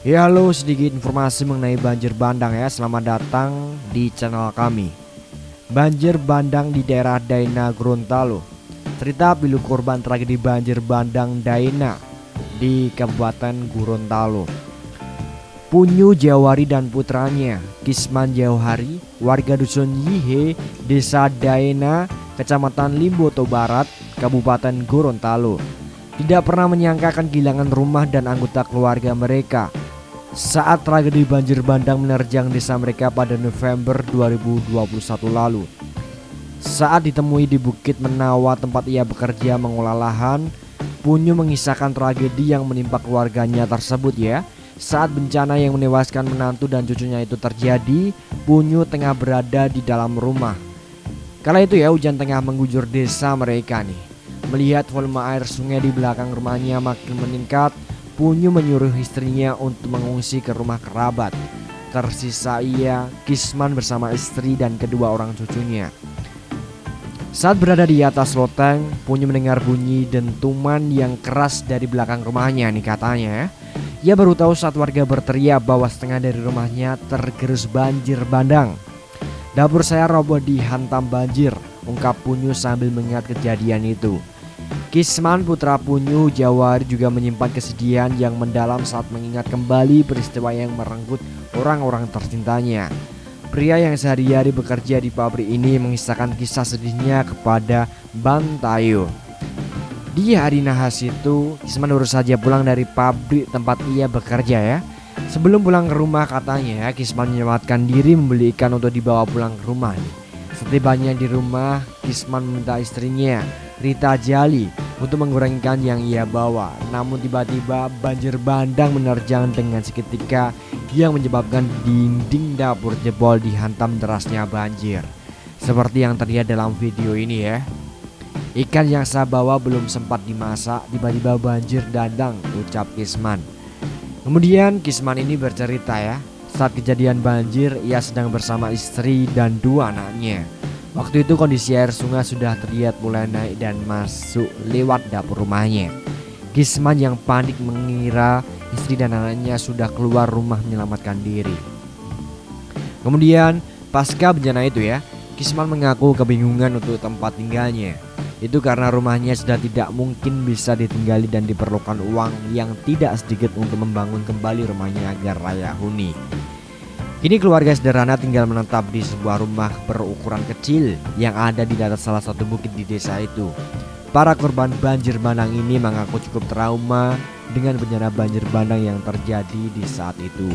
Ya halo, sedikit informasi mengenai banjir bandang ya. Selamat datang di channel kami. Banjir bandang di daerah Daina Gorontalo. Cerita pilu korban tragedi banjir bandang Daina di Kabupaten Gorontalo. Punyu Jawari dan putranya Kisman Jauhari, warga dusun Yihe, desa Daina, kecamatan Limboto Barat, Kabupaten Gorontalo, tidak pernah menyangka akan kehilangan rumah dan anggota keluarga mereka saat tragedi banjir bandang menerjang desa mereka pada November 2021 lalu. Saat ditemui di Bukit Menawa tempat ia bekerja mengolah lahan, Punyu mengisahkan tragedi yang menimpa keluarganya tersebut ya. Saat bencana yang menewaskan menantu dan cucunya itu terjadi, Punyu tengah berada di dalam rumah. Kala itu ya, hujan tengah mengguyur desa mereka nih. Melihat volume air sungai di belakang rumahnya makin meningkat, Punyu menyuruh istrinya untuk mengungsi ke rumah kerabat. Tersisa ia, Kisman bersama istri dan kedua orang cucunya. Saat berada di atas loteng, Punyu mendengar bunyi dentuman yang keras dari belakang rumahnya nih katanya. Ia baru tahu saat warga berteriak bahwa setengah dari rumahnya tergerus banjir bandang. Dapur saya roboh dihantam banjir, ungkap Punyu sambil mengingat kejadian itu. Kisman putra Punyu Jawari juga menyimpan kesedihan yang mendalam saat mengingat kembali peristiwa yang merenggut orang-orang tercintanya. Pria yang sehari-hari bekerja di pabrik ini mengisahkan kisah sedihnya kepada Bantayo. Di hari nahas itu, Kisman baru saja pulang dari pabrik tempat ia bekerja ya. Sebelum pulang ke rumah katanya, Kisman menyempatkan diri membeli ikan untuk dibawa pulang ke rumah. Setibanya di rumah, Kisman meminta istrinya, Rita Jali, untuk mengurangi ikan yang ia bawa. Namun tiba-tiba banjir bandang menerjang dengan seketika yang menyebabkan dinding dapur jebol dihantam derasnya banjir. Seperti yang terlihat dalam video ini ya. Ikan yang saya bawa belum sempat dimasak, tiba-tiba banjir dandang, ucap Kisman. Kemudian Kisman ini bercerita ya, saat kejadian banjir ia sedang bersama istri dan dua anaknya. Waktu itu kondisi air sungai sudah terlihat mulai naik dan masuk lewat dapur rumahnya. Kisman yang panik mengira istri dan anaknya sudah keluar rumah menyelamatkan diri. Kemudian pasca bencana itu ya, Kisman mengaku kebingungan untuk tempat tinggalnya. Itu karena rumahnya sudah tidak mungkin bisa ditinggali dan diperlukan uang yang tidak sedikit untuk membangun kembali rumahnya agar layak huni. Kini keluarga sederhana tinggal menetap di sebuah rumah berukuran kecil yang ada di atas salah satu bukit di desa itu. Para korban banjir bandang ini mengaku cukup trauma dengan bencana banjir bandang yang terjadi di saat itu.